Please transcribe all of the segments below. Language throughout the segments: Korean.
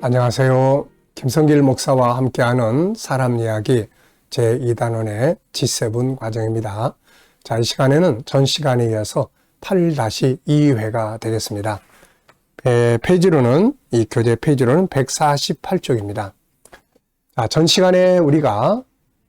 안녕하세요. 김성길 목사와 함께하는 사람 이야기 제2단원의 G7 과정입니다. 자, 이 시간에는 전 시간에 이어서 8-2회가 되겠습니다. 페이지로는, 이 교재 페이지로는 148쪽입니다. 자, 전 시간에 우리가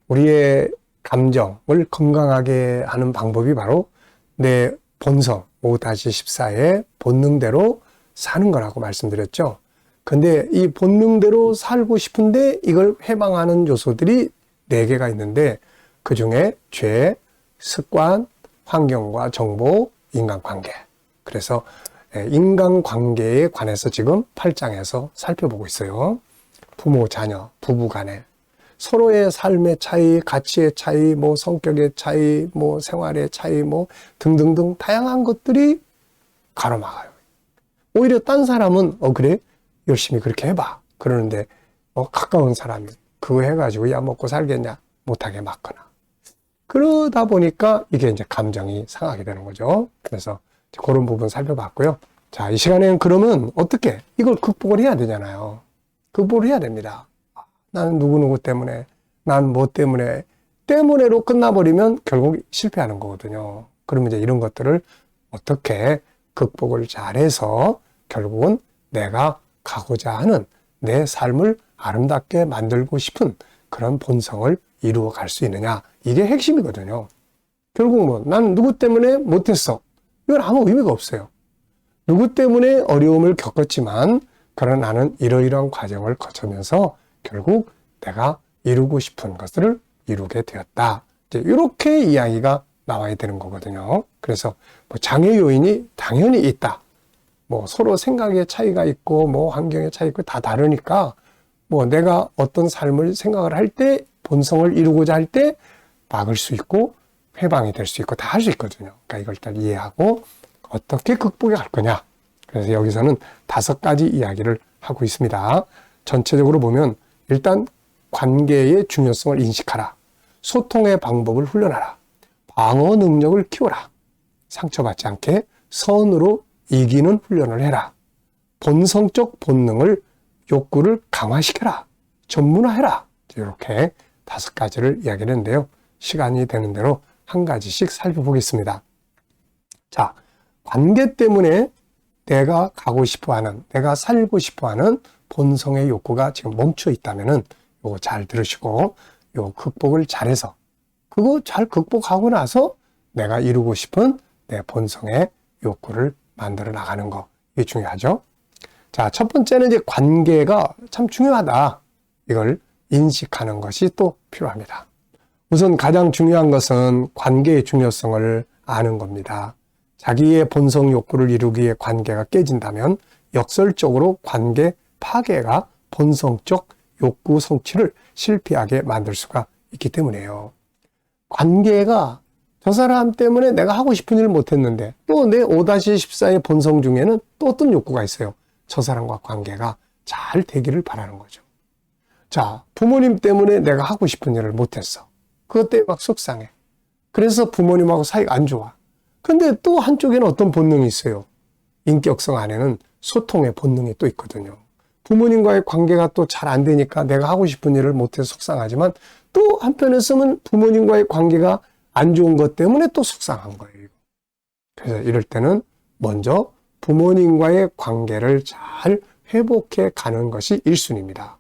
우리의 감정을 건강하게 하는 방법이 바로 내 본성 5-14의 본능대로 사는 거라고 말씀드렸죠. 근데 이 본능대로 살고 싶은데 이걸 해방하는 요소들이 4개가 있는데 그 중에 죄, 습관, 환경과 정보, 인간관계. 그래서 인간관계에 관해서 지금 8장에서 살펴보고 있어요. 부모, 자녀, 부부 간에 서로의 삶의 차이, 가치의 차이, 성격의 차이, 생활의 차이, 등등등 다양한 것들이 가로막아요. 오히려 딴 사람은 그래? 열심히 그렇게 해봐. 그러는데 가까운 사람이 그거 해가지고 야 먹고 살겠냐? 못하게 막거나. 그러다 보니까 이게 이제 감정이 상하게 되는 거죠. 그래서 그런 부분 살펴봤고요. 자, 이 시간에는 그러면 어떻게? 이걸 극복을 해야 되잖아요. 극복을 해야 됩니다. 나는 누구누구 때문에, 난 뭐 때문에로 끝나버리면 결국 실패하는 거거든요. 그러면 이제 이런 것들을 어떻게 극복을 잘해서 결국은 내가 가고자 하는 내 삶을 아름답게 만들고 싶은 그런 본성을 이루어 갈 수 있느냐. 이게 핵심이거든요. 결국 난 누구 때문에 못했어. 이건 아무 의미가 없어요. 누구 때문에 어려움을 겪었지만 그러나 나는 이러이러한 과정을 거치면서 결국 내가 이루고 싶은 것들을 이루게 되었다. 이제 이렇게 이야기가 나와야 되는 거거든요. 그래서 장애 요인이 당연히 있다. 서로 생각의 차이가 있고 환경의 차이 있고 다 다르니까 내가 어떤 삶을 생각을 할 때 본성을 이루고자 할 때 막을 수 있고 해방이 될 수 있고 다 할 수 있거든요. 그러니까 이걸 일단 이해하고 어떻게 극복해 갈 거냐. 그래서 여기서는 5가지 이야기를 하고 있습니다. 전체적으로 보면 일단 관계의 중요성을 인식하라. 소통의 방법을 훈련하라. 방어 능력을 키워라. 상처받지 않게 선으로 이기는 훈련을 해라. 본성적 본능을 욕구를 강화시켜라. 전문화해라. 이렇게 5가지를 이야기를 했는데요. 시간이 되는 대로 한 가지씩 살펴보겠습니다. 자, 관계 때문에 내가 가고 싶어하는, 내가 살고 싶어하는 본성의 욕구가 지금 멈춰 있다면은 요거 잘 들으시고 요 극복을 잘해서 그거 잘 극복하고 나서 내가 이루고 싶은 내 본성의 욕구를 만들어 나가는 거. 이게 중요하죠. 자, 첫 번째는 이제 관계가 참 중요하다. 이걸 인식하는 것이 또 필요합니다. 우선 가장 중요한 것은 관계의 중요성을 아는 겁니다. 자기의 본성 욕구를 이루기 위해 관계가 깨진다면 역설적으로 관계 파괴가 본성적 욕구 성취를 실패하게 만들 수가 있기 때문에요. 관계가 저 사람 때문에 내가 하고 싶은 일을 못했는데 또 내 5-14의 본성 중에는 또 어떤 욕구가 있어요. 저 사람과 관계가 잘 되기를 바라는 거죠. 자, 부모님 때문에 내가 하고 싶은 일을 못했어. 그것 때문에 막 속상해. 그래서 부모님하고 사이가 안 좋아. 근데 또 한쪽에는 어떤 본능이 있어요. 인격성 안에는 소통의 본능이 또 있거든요. 부모님과의 관계가 또 잘 안 되니까 내가 하고 싶은 일을 못해서 속상하지만 또 한편에서는 부모님과의 관계가 안 좋은 것 때문에 또 속상한 거예요. 그래서 이럴 때는 먼저 부모님과의 관계를 잘 회복해 가는 것이 1순위입니다.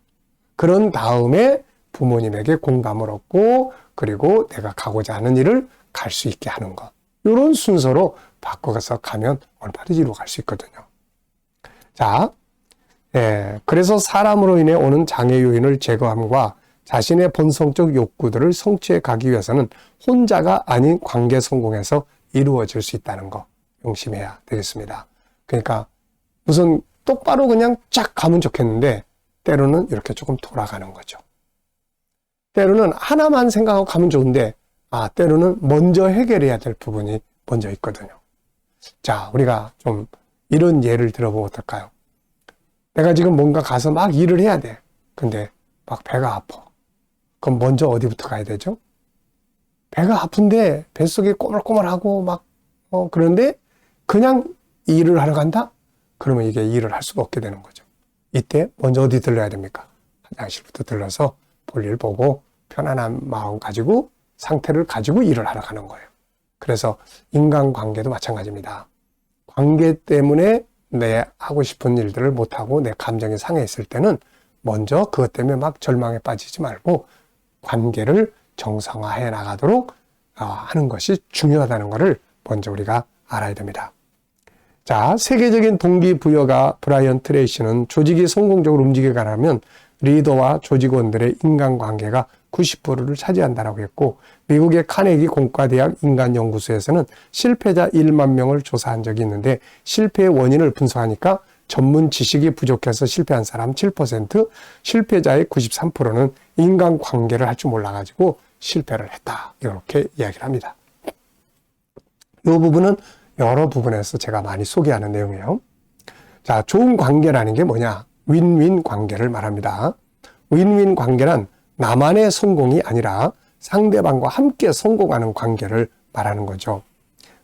그런 다음에 부모님에게 공감을 얻고 그리고 내가 가고자 하는 일을 갈 수 있게 하는 것. 이런 순서로 바꿔서 가면 얼마든지 이루어 갈 수 있거든요. 자, 그래서 사람으로 인해 오는 장애 요인을 제거함과 자신의 본성적 욕구들을 성취해 가기 위해서는 혼자가 아닌 관계 성공에서 이루어질 수 있다는 거 명심해야 되겠습니다. 그러니까 우선 똑바로 그냥 쫙 가면 좋겠는데 때로는 이렇게 조금 돌아가는 거죠. 때로는 하나만 생각하고 가면 좋은데 때로는 먼저 해결해야 될 부분이 먼저 있거든요. 자, 우리가 좀 이런 예를 들어보면 어떨까요? 내가 지금 뭔가 가서 막 일을 해야 돼. 근데 막 배가 아파. 그럼 먼저 어디부터 가야 되죠? 배가 아픈데 뱃속이 꼬물꼬물하고 그런데 그냥 일을 하러 간다? 그러면 이게 일을 할 수가 없게 되는 거죠. 이때 먼저 어디 들러야 됩니까? 화장실부터 들러서 볼일 보고 편안한 마음 가지고 상태를 가지고 일을 하러 가는 거예요. 그래서 인간관계도 마찬가지입니다. 관계 때문에 내 하고 싶은 일들을 못하고 내 감정이 상해 있을 때는 먼저 그것 때문에 막 절망에 빠지지 말고 관계를 정상화해 나가도록 하는 것이 중요하다는 것을 먼저 우리가 알아야 됩니다. 자, 세계적인 동기부여가 브라이언 트레이시는 조직이 성공적으로 움직여가려면 리더와 조직원들의 인간관계가 90%를 차지한다라고 했고, 미국의 카네기 공과대학 인간연구소에서는 실패자 1만 명을 조사한 적이 있는데 실패의 원인을 분석하니까 전문 지식이 부족해서 실패한 사람 7%, 실패자의 93%는 인간관계를 할 줄 몰라가지고 실패를 했다. 이렇게 이야기를 합니다. 이 부분은 여러 부분에서 제가 많이 소개하는 내용이에요. 자, 좋은 관계라는 게 뭐냐? 윈윈 관계를 말합니다. 윈윈 관계란 나만의 성공이 아니라 상대방과 함께 성공하는 관계를 말하는 거죠.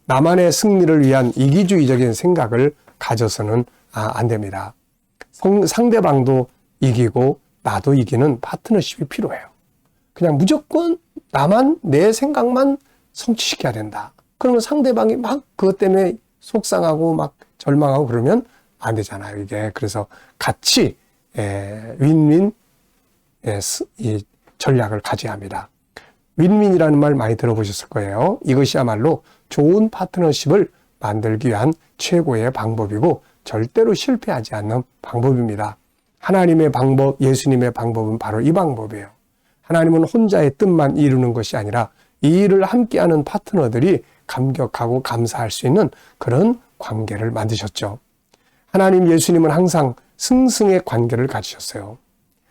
나만의 승리를 위한 이기주의적인 생각을 가져서는 안 됩니다. 상대방도 이기고 나도 이기는 파트너십이 필요해요. 그냥 무조건 나만 내 생각만 성취시켜야 된다. 그러면 상대방이 막 그것 때문에 속상하고 막 절망하고 그러면 안 되잖아요, 이게. 그래서 같이 윈윈 이 전략을 가져야 합니다. 윈윈이라는 말 많이 들어보셨을 거예요. 이것이야말로 좋은 파트너십을 만들기 위한 최고의 방법이고 절대로 실패하지 않는 방법입니다. 하나님의 방법, 예수님의 방법은 바로 이 방법이에요. 하나님은 혼자의 뜻만 이루는 것이 아니라 이 일을 함께하는 파트너들이 감격하고 감사할 수 있는 그런 관계를 만드셨죠. 하나님 예수님은 항상 승승의 관계를 가지셨어요.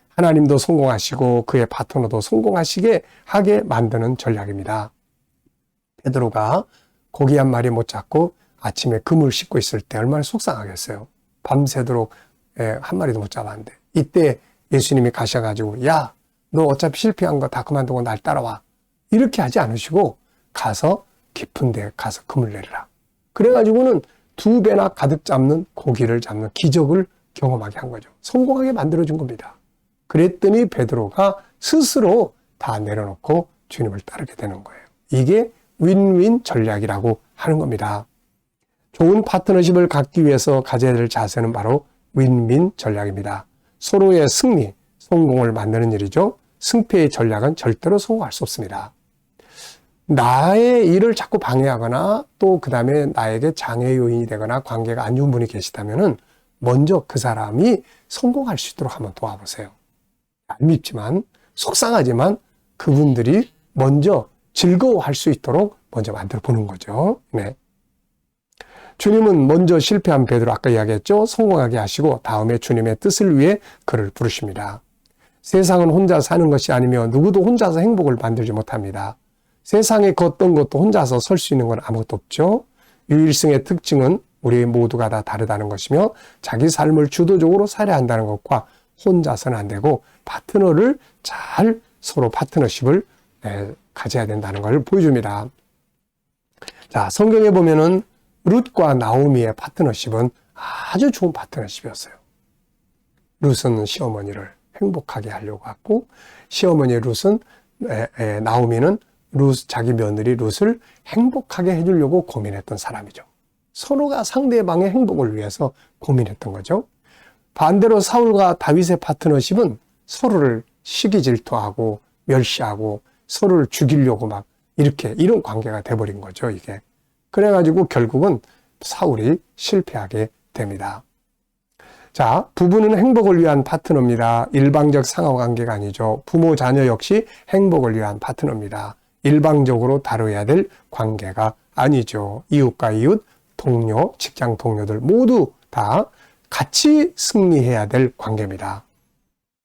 하나님도 성공하시고 그의 파트너도 성공하시게 하게 만드는 전략입니다. 베드로가 고기 한 마리 못 잡고 아침에 그물 씻고 있을 때 얼마나 속상하겠어요. 밤새도록 한 마리도 못 잡았는데 이때 예수님이 가셔가지고 야, 너 어차피 실패한 거 다 그만두고 날 따라와. 이렇게 하지 않으시고 가서 깊은 데 가서 그물 내리라. 그래가지고는 2배나 가득 잡는 고기를 잡는 기적을 경험하게 한 거죠. 성공하게 만들어준 겁니다. 그랬더니 베드로가 스스로 다 내려놓고 주님을 따르게 되는 거예요. 이게 윈윈 전략이라고 하는 겁니다. 좋은 파트너십을 갖기 위해서 가져야 될 자세는 바로 윈윈 전략입니다. 서로의 승리, 성공을 만드는 일이죠. 승패의 전략은 절대로 성공할 수 없습니다. 나의 일을 자꾸 방해하거나 또 그 다음에 나에게 장애 요인이 되거나 관계가 안 좋은 분이 계시다면은 먼저 그 사람이 성공할 수 있도록 한번 도와보세요. 얄밉지만 속상하지만 그분들이 먼저 즐거워할 수 있도록 먼저 만들어 보는 거죠. 네. 주님은 먼저 실패한 베드로 아까 이야기했죠. 성공하게 하시고 다음에 주님의 뜻을 위해 그를 부르십니다. 세상은 혼자 사는 것이 아니며 누구도 혼자서 행복을 만들지 못합니다. 세상에 어떤 것도 혼자서 설 수 있는 건 아무것도 없죠. 유일성의 특징은 우리 모두가 다 다르다는 것이며 자기 삶을 주도적으로 살아야 한다는 것과 혼자서는 안 되고 파트너를 잘 서로 파트너십을 가져야 된다는 걸 보여줍니다. 자, 성경에 보면은 룻과 나오미의 파트너십은 아주 좋은 파트너십이었어요. 룻은 시어머니를 행복하게 하려고 했고 시어머니 룻은 나오미는 자기 며느리 룻을 행복하게 해주려고 고민했던 사람이죠. 서로가 상대방의 행복을 위해서 고민했던 거죠. 반대로 사울과 다윗의 파트너십은 서로를 시기 질투하고 멸시하고 서로를 죽이려고 막 이런 관계가 돼버린 거죠, 이게. 그래가지고 결국은 사울이 실패하게 됩니다. 자, 부부는 행복을 위한 파트너입니다. 일방적 상호관계가 아니죠. 부모, 자녀 역시 행복을 위한 파트너입니다. 일방적으로 다뤄야 될 관계가 아니죠. 이웃과 이웃, 동료, 직장 동료들 모두 다 같이 승리해야 될 관계입니다.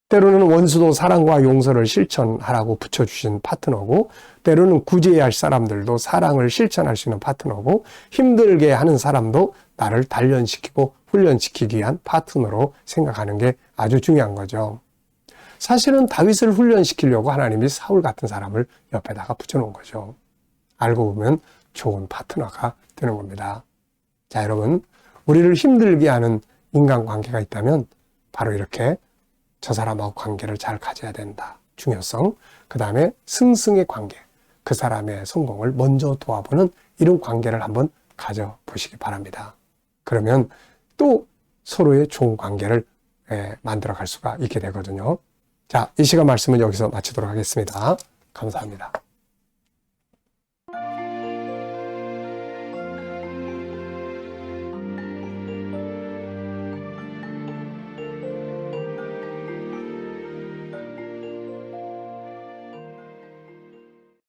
때로는 원수도 사랑과 용서를 실천하라고 붙여주신 파트너고 때로는 구제해야 할 사람들도 사랑을 실천할 수 있는 파트너고 힘들게 하는 사람도 나를 단련시키고 훈련시키기 위한 파트너로 생각하는 게 아주 중요한 거죠. 사실은 다윗을 훈련시키려고 하나님이 사울 같은 사람을 옆에다가 붙여놓은 거죠. 알고 보면 좋은 파트너가 되는 겁니다. 자, 여러분, 우리를 힘들게 하는 인간관계가 있다면 바로 이렇게 저 사람하고 관계를 잘 가져야 된다. 중요성. 그 다음에 승승의 관계. 그 사람의 성공을 먼저 도와보는 이런 관계를 한번 가져보시기 바랍니다. 그러면 또 서로의 좋은 관계를 만들어 갈 수가 있게 되거든요. 자, 이 시간 말씀은 여기서 마치도록 하겠습니다. 감사합니다.